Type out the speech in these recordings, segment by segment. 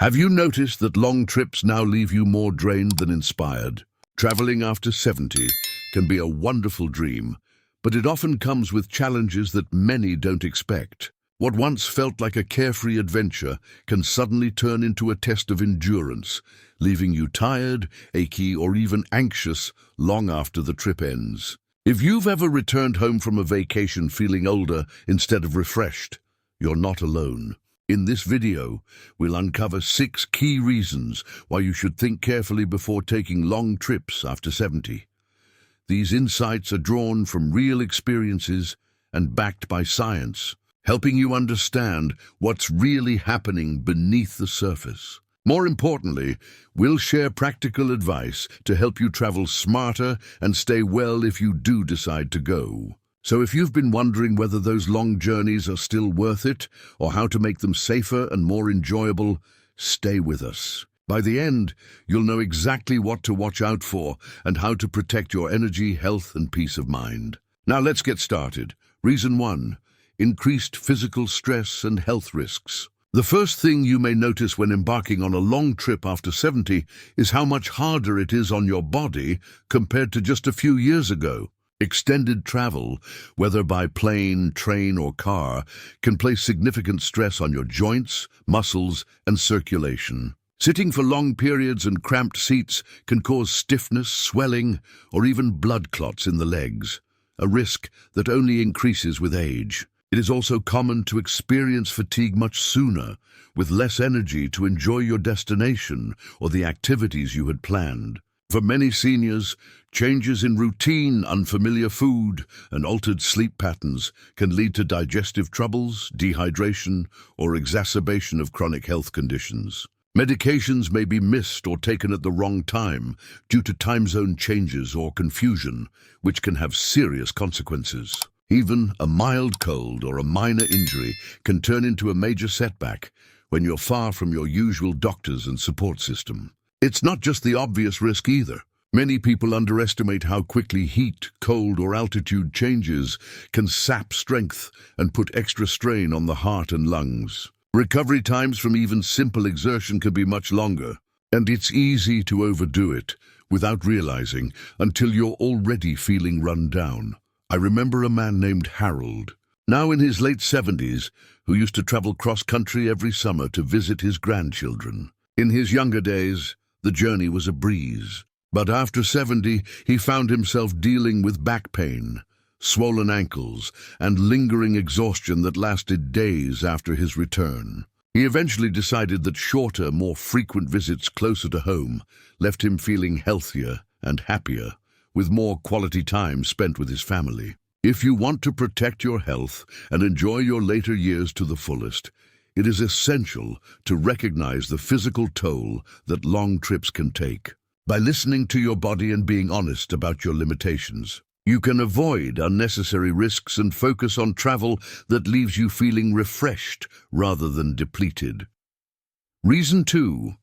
Have you noticed that long trips now leave you more drained than inspired? Traveling after 70 can be a wonderful dream, but it often comes with challenges that many don't expect. What once felt like a carefree adventure can suddenly turn into a test of endurance, leaving you tired, achy, or even anxious long after the trip ends. If you've ever returned home from a vacation feeling older instead of refreshed, you're not alone. In this video, we'll uncover 6 key reasons why you should think carefully before taking long trips after 70. These insights are drawn from real experiences and backed by science, helping you understand what's really happening beneath the surface. More importantly, we'll share practical advice to help you travel smarter and stay well if you do decide to go. So if you've been wondering whether those long journeys are still worth it, or how to make them safer and more enjoyable, stay with us. By the end, you'll know exactly what to watch out for and how to protect your energy, health, and peace of mind. Now let's get started. Reason 1. Increased physical stress and health risks. The first thing you may notice when embarking on a long trip after 70 is how much harder it is on your body compared to just a few years ago. Extended travel, whether by plane, train, or car, can place significant stress on your joints, muscles, and circulation. Sitting for long periods and cramped seats can cause stiffness, swelling, or even blood clots in the legs, a risk that only increases with age. It is also common to experience fatigue much sooner, with less energy to enjoy your destination or the activities you had planned. For many seniors, changes in routine, unfamiliar food, and altered sleep patterns can lead to digestive troubles, dehydration, or exacerbation of chronic health conditions. Medications may be missed or taken at the wrong time due to time zone changes or confusion, which can have serious consequences. Even a mild cold or a minor injury can turn into a major setback when you're far from your usual doctors and support system. It's not just the obvious risk either. Many people underestimate how quickly heat, cold, or altitude changes can sap strength and put extra strain on the heart and lungs. Recovery times from even simple exertion can be much longer, and it's easy to overdo it without realizing until you're already feeling run down. I remember a man named Harold, now in his late 70s, who used to travel cross-country every summer to visit his grandchildren. In his younger days, the journey was a breeze. But after 70, he found himself dealing with back pain, swollen ankles, and lingering exhaustion that lasted days after his return. He eventually decided that shorter, more frequent visits closer to home left him feeling healthier and happier, with more quality time spent with his family. If you want to protect your health and enjoy your later years to the fullest, it is essential to recognize the physical toll that long trips can take. By listening to your body and being honest about your limitations, you can avoid unnecessary risks and focus on travel that leaves you feeling refreshed rather than depleted. Reason 2.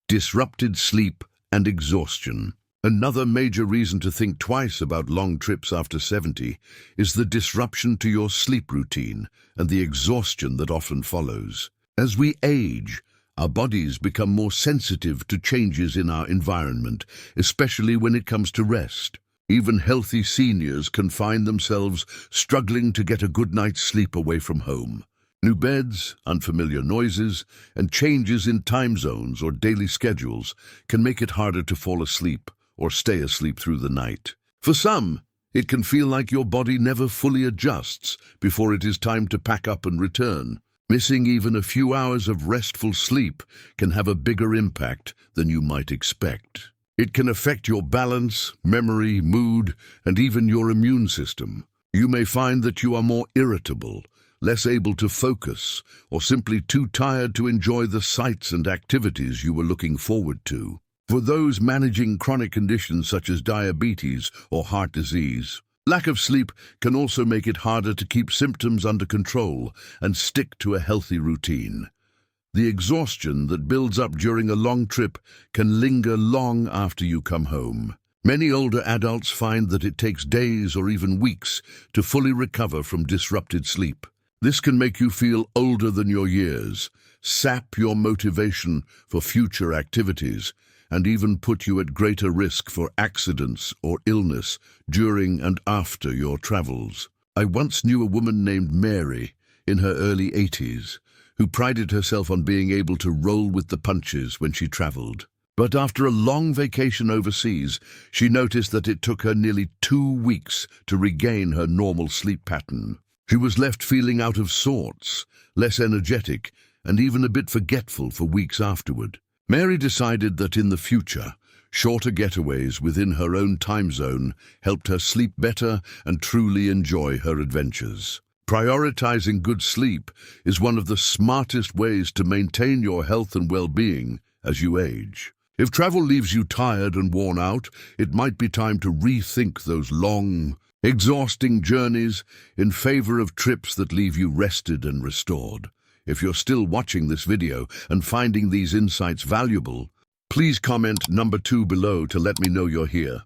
Disrupted sleep and exhaustion. Another major reason to think twice about long trips after 70 is the disruption to your sleep routine and the exhaustion that often follows. As we age, our bodies become more sensitive to changes in our environment, especially when it comes to rest. Even healthy seniors can find themselves struggling to get a good night's sleep away from home. New beds, unfamiliar noises, and changes in time zones or daily schedules can make it harder to fall asleep or stay asleep through the night. For some, it can feel like your body never fully adjusts before it is time to pack up and return. Missing even a few hours of restful sleep can have a bigger impact than you might expect. It can affect your balance, memory, mood, and even your immune system. You may find that you are more irritable, less able to focus, or simply too tired to enjoy the sights and activities you were looking forward to. For those managing chronic conditions such as diabetes or heart disease, lack of sleep can also make it harder to keep symptoms under control and stick to a healthy routine. The exhaustion that builds up during a long trip can linger long after you come home. Many older adults find that it takes days or even weeks to fully recover from disrupted sleep. This can make you feel older than your years, sap your motivation for future activities, and even put you at greater risk for accidents or illness during and after your travels. I once knew a woman named Mary, in her early 80s, who prided herself on being able to roll with the punches when she traveled. But after a long vacation overseas, she noticed that it took her nearly 2 weeks to regain her normal sleep pattern. She was left feeling out of sorts, less energetic, and even a bit forgetful for weeks afterward. Mary decided that in the future, shorter getaways within her own time zone helped her sleep better and truly enjoy her adventures. Prioritizing good sleep is one of the smartest ways to maintain your health and well-being as you age. If travel leaves you tired and worn out, it might be time to rethink those long, exhausting journeys in favor of trips that leave you rested and restored. If you're still watching this video and finding these insights valuable, please comment number 2 below to let me know you're here.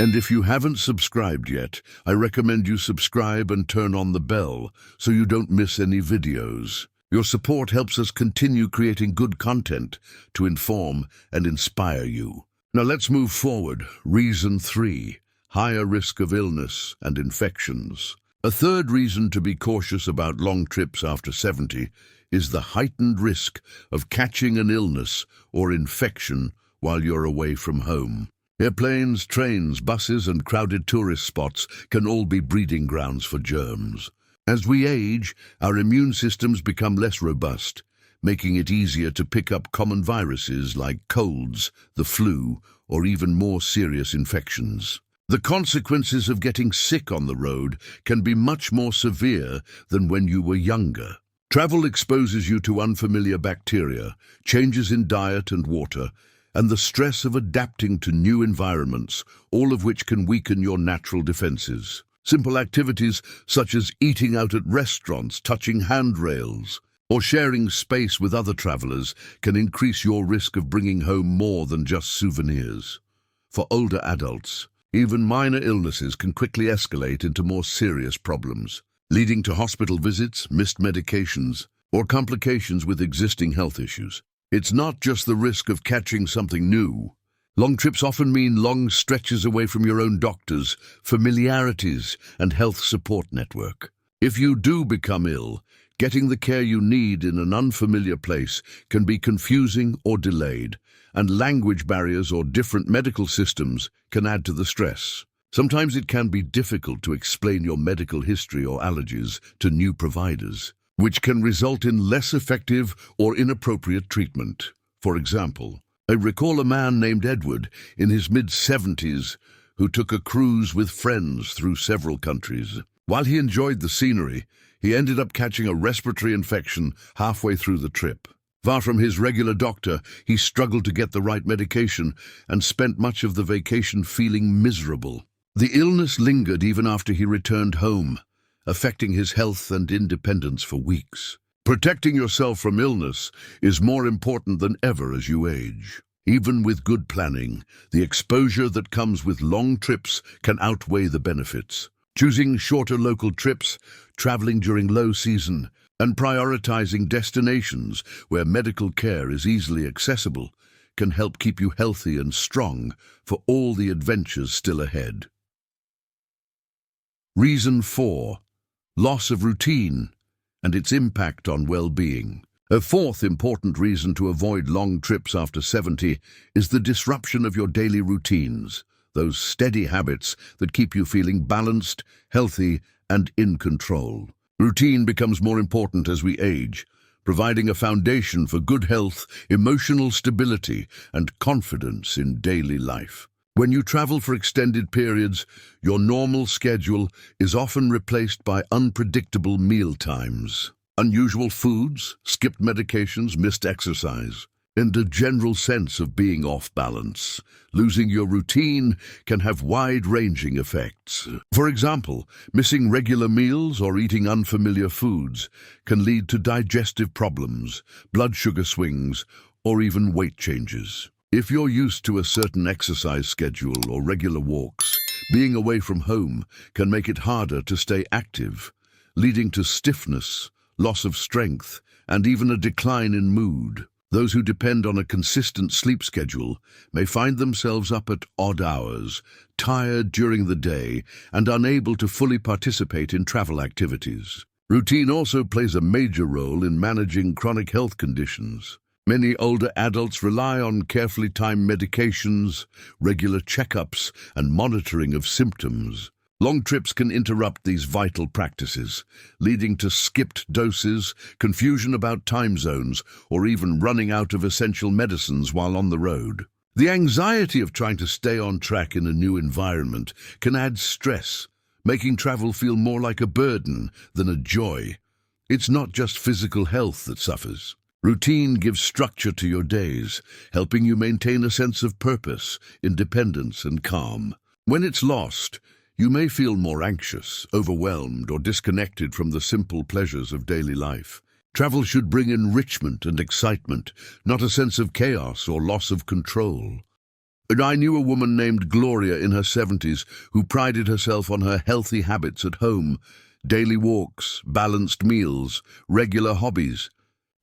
And if you haven't subscribed yet, I recommend you subscribe and turn on the bell so you don't miss any videos. Your support helps us continue creating good content to inform and inspire you. Now let's move forward. Reason 3, higher risk of illness and infections. A third reason to be cautious about long trips after 70 is the heightened risk of catching an illness or infection while you're away from home. Airplanes, trains, buses, and crowded tourist spots can all be breeding grounds for germs. As we age, our immune systems become less robust, making it easier to pick up common viruses like colds, the flu, or even more serious infections. The consequences of getting sick on the road can be much more severe than when you were younger. Travel exposes you to unfamiliar bacteria, changes in diet and water, and the stress of adapting to new environments, all of which can weaken your natural defenses. Simple activities such as eating out at restaurants, touching handrails, or sharing space with other travelers can increase your risk of bringing home more than just souvenirs. For older adults, even minor illnesses can quickly escalate into more serious problems, leading to hospital visits, missed medications, or complications with existing health issues. It's not just the risk of catching something new. Long trips often mean long stretches away from your own doctors, familiarities, and health support network. If you do become ill, getting the care you need in an unfamiliar place can be confusing or delayed, and language barriers or different medical systems can add to the stress. Sometimes it can be difficult to explain your medical history or allergies to new providers, which can result in less effective or inappropriate treatment. For example, I recall a man named Edward in his mid-70s who took a cruise with friends through several countries. While he enjoyed the scenery, he ended up catching a respiratory infection halfway through the trip. Far from his regular doctor, he struggled to get the right medication and spent much of the vacation feeling miserable. The illness lingered even after he returned home, affecting his health and independence for weeks. Protecting yourself from illness is more important than ever as you age. Even with good planning, the exposure that comes with long trips can outweigh the benefits. Choosing shorter local trips, traveling during low season, and prioritizing destinations where medical care is easily accessible can help keep you healthy and strong for all the adventures still ahead. Reason 4. Loss of routine and its impact on well-being. A fourth important reason to avoid long trips after 70 is the disruption of your daily routines, those steady habits that keep you feeling balanced, healthy, and in control. Routine becomes more important as we age, providing a foundation for good health, emotional stability, and confidence in daily life. When you travel for extended periods, your normal schedule is often replaced by unpredictable meal times, unusual foods, skipped medications, missed exercise, and a general sense of being off balance. Losing your routine can have wide-ranging effects. For example, missing regular meals or eating unfamiliar foods can lead to digestive problems, blood sugar swings, or even weight changes. If you're used to a certain exercise schedule or regular walks, being away from home can make it harder to stay active, leading to stiffness, loss of strength, and even a decline in mood. Those who depend on a consistent sleep schedule may find themselves up at odd hours, tired during the day, and unable to fully participate in travel activities. Routine also plays a major role in managing chronic health conditions. Many older adults rely on carefully timed medications, regular checkups, and monitoring of symptoms. Long trips can interrupt these vital practices, leading to skipped doses, confusion about time zones, or even running out of essential medicines while on the road. The anxiety of trying to stay on track in a new environment can add stress, making travel feel more like a burden than a joy. It's not just physical health that suffers. Routine gives structure to your days, helping you maintain a sense of purpose, independence, and calm. When it's lost, you may feel more anxious, overwhelmed, or disconnected from the simple pleasures of daily life. Travel should bring enrichment and excitement, not a sense of chaos or loss of control. And I knew a woman named Gloria in her 70s who prided herself on her healthy habits at home, daily walks, balanced meals, regular hobbies.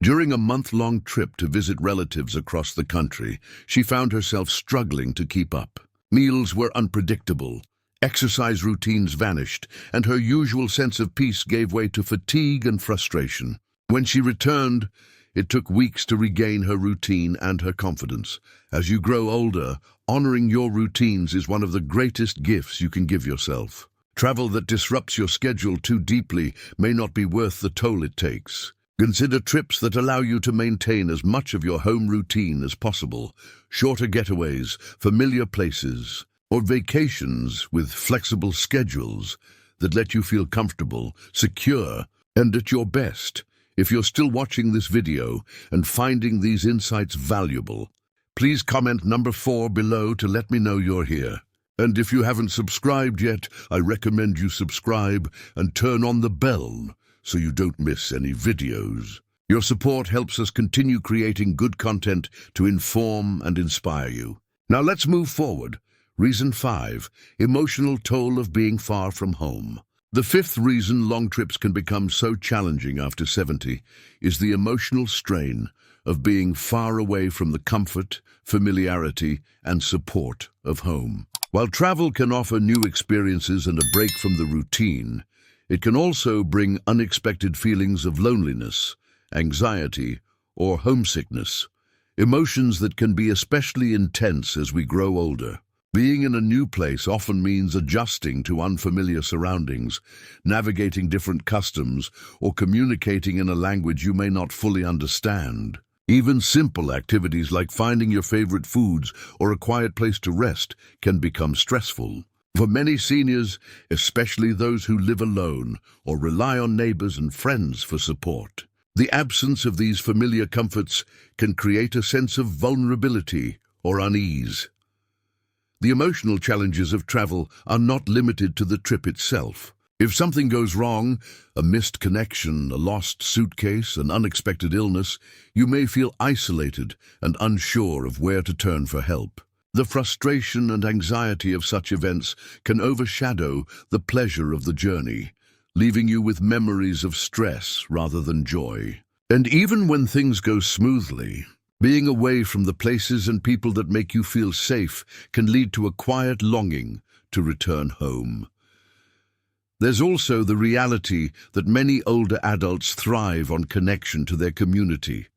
During a month-long trip to visit relatives across the country, she found herself struggling to keep up. Meals were unpredictable, exercise routines vanished, and her usual sense of peace gave way to fatigue and frustration. When she returned, it took weeks to regain her routine and her confidence. As you grow older, honoring your routines is one of the greatest gifts you can give yourself. Travel that disrupts your schedule too deeply may not be worth the toll it takes. Consider trips that allow you to maintain as much of your home routine as possible, shorter getaways, familiar places, or vacations with flexible schedules that let you feel comfortable, secure, and at your best. If you're still watching this video and finding these insights valuable, please comment number 4 below to let me know you're here. And if you haven't subscribed yet, I recommend you subscribe and turn on the bell so you don't miss any videos. Your support helps us continue creating good content to inform and inspire you. Now let's move forward. Reason 5, emotional toll of being far from home. The 5th reason long trips can become so challenging after 70 is the emotional strain of being far away from the comfort, familiarity, and support of home. While travel can offer new experiences and a break from the routine, it can also bring unexpected feelings of loneliness, anxiety, or homesickness, emotions that can be especially intense as we grow older. Being in a new place often means adjusting to unfamiliar surroundings, navigating different customs, or communicating in a language you may not fully understand. Even simple activities like finding your favorite foods or a quiet place to rest can become stressful. For many seniors, especially those who live alone or rely on neighbors and friends for support, the absence of these familiar comforts can create a sense of vulnerability or unease. The emotional challenges of travel are not limited to the trip itself. If something goes wrong, a missed connection, a lost suitcase, an unexpected illness, you may feel isolated and unsure of where to turn for help. The frustration and anxiety of such events can overshadow the pleasure of the journey, leaving you with memories of stress rather than joy. And even when things go smoothly, being away from the places and people that make you feel safe can lead to a quiet longing to return home. There's also the reality that many older adults thrive on connection to their community.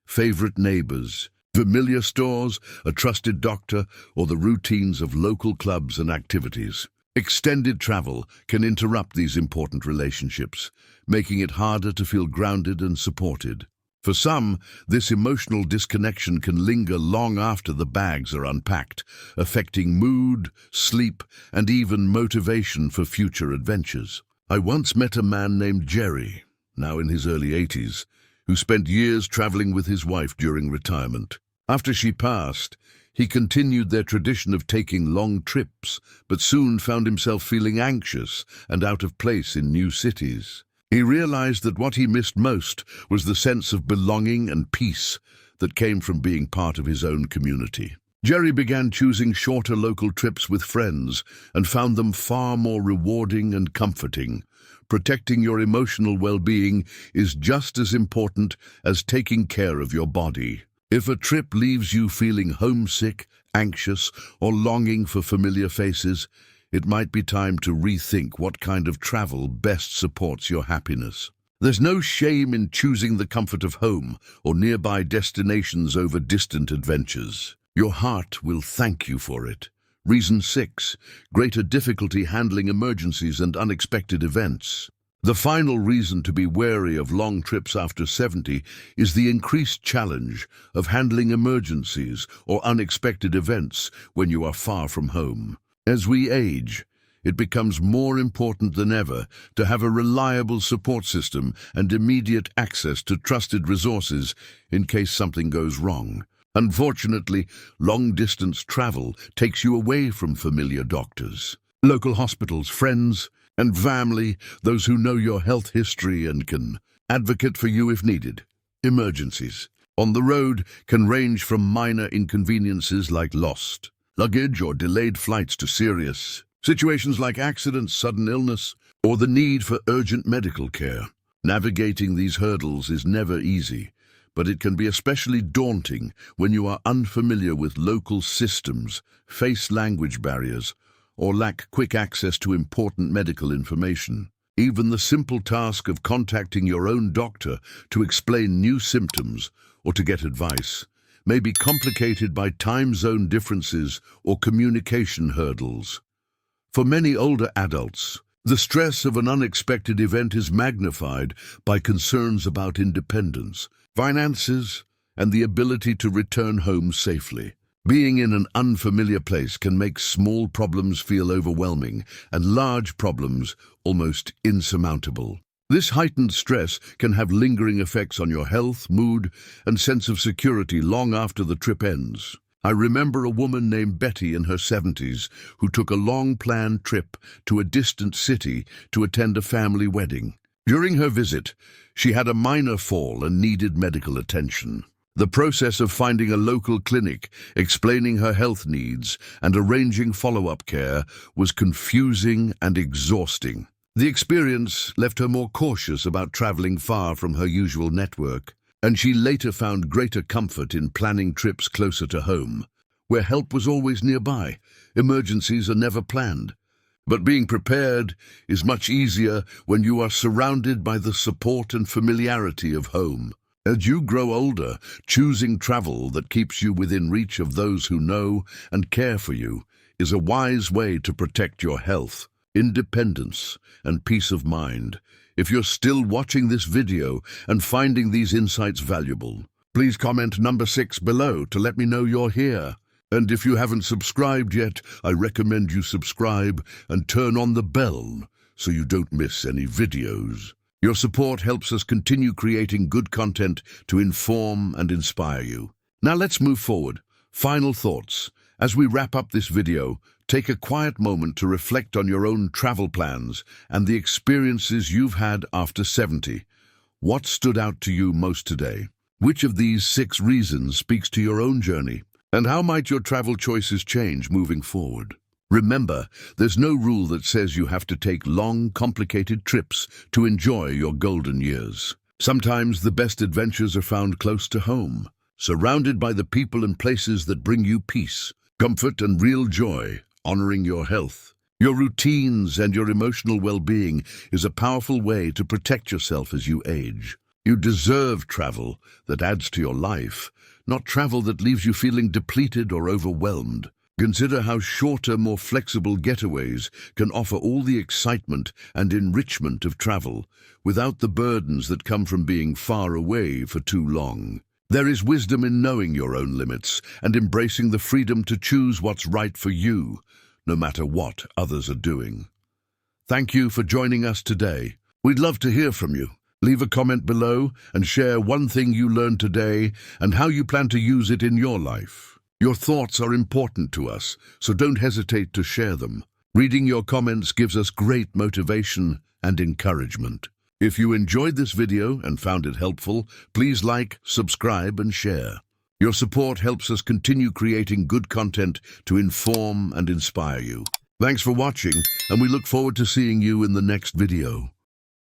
Favorite neighbors, familiar stores, a trusted doctor, or the routines of local clubs and activities. Extended travel can interrupt these important relationships, making it harder to feel grounded and supported. For some, this emotional disconnection can linger long after the bags are unpacked, affecting mood, sleep, and even motivation for future adventures. I once met a man named Jerry, now in his early 80s, who spent years traveling with his wife during retirement. After she passed, he continued their tradition of taking long trips, but soon found himself feeling anxious and out of place in new cities. He realized that what he missed most was the sense of belonging and peace that came from being part of his own community. Jerry began choosing shorter local trips with friends and found them far more rewarding and comforting, Protecting your emotional well-being is just as important as taking care of your body. If a trip leaves you feeling homesick, anxious, or longing for familiar faces, it might be time to rethink what kind of travel best supports your happiness. There's no shame in choosing the comfort of home or nearby destinations over distant adventures. Your heart will thank you for it. Reason 6. Greater difficulty handling emergencies and unexpected events. The final reason to be wary of long trips after 70 is the increased challenge of handling emergencies or unexpected events when you are far from home. As we age, it becomes more important than ever to have a reliable support system and immediate access to trusted resources in case something goes wrong. Unfortunately, long-distance travel takes you away from familiar doctors, local hospitals, friends, and family, those who know your health history and can advocate for you if needed. Emergencies on the road can range from minor inconveniences like lost luggage or delayed flights to serious situations like accidents, sudden illness, or the need for urgent medical care. Navigating these hurdles is never easy, but it can be especially daunting when you are unfamiliar with local systems, face language barriers, or lack quick access to important medical information. Even the simple task of contacting your own doctor to explain new symptoms or to get advice may be complicated by time zone differences or communication hurdles. For many older adults, the stress of an unexpected event is magnified by concerns about independence, finances, and the ability to return home safely. Being in an unfamiliar place can make small problems feel overwhelming and large problems almost insurmountable. This heightened stress can have lingering effects on your health, mood, and sense of security long after the trip ends. I remember a woman named Betty in her 70s who took a long-planned trip to a distant city to attend a family wedding. During her visit, she had a minor fall and needed medical attention. The process of finding a local clinic, explaining her health needs, and arranging follow-up care was confusing and exhausting. The experience left her more cautious about traveling far from her usual network, and she later found greater comfort in planning trips closer to home, where help was always nearby. Emergencies are never planned, but being prepared is much easier when you are surrounded by the support and familiarity of home. As you grow older, choosing travel that keeps you within reach of those who know and care for you is a wise way to protect your health, independence, and peace of mind. If you're still watching this video and finding these insights valuable, please comment number 6 below to let me know you're here. And if you haven't subscribed yet, I recommend you subscribe and turn on the bell so you don't miss any videos. Your support helps us continue creating good content to inform and inspire you. Now let's move forward. Final thoughts. As we wrap up this video, take a quiet moment to reflect on your own travel plans and the experiences you've had after 70. What stood out to you most today? Which of these 6 reasons speaks to your own journey? And how might your travel choices change moving forward? Remember, there's no rule that says you have to take long, complicated trips to enjoy your golden years. Sometimes the best adventures are found close to home, surrounded by the people and places that bring you peace, comfort, and real joy. Honoring your health, your routines, and your emotional well-being is a powerful way to protect yourself as you age. You deserve travel that adds to your life, not travel that leaves you feeling depleted or overwhelmed. Consider how shorter, more flexible getaways can offer all the excitement and enrichment of travel without the burdens that come from being far away for too long. There is wisdom in knowing your own limits and embracing the freedom to choose what's right for you, no matter what others are doing. Thank you for joining us today. We'd love to hear from you. Leave a comment below and share one thing you learned today and how you plan to use it in your life. Your thoughts are important to us, so don't hesitate to share them. Reading your comments gives us great motivation and encouragement. If you enjoyed this video and found it helpful, please like, subscribe, and share. Your support helps us continue creating good content to inform and inspire you. Thanks for watching, and we look forward to seeing you in the next video.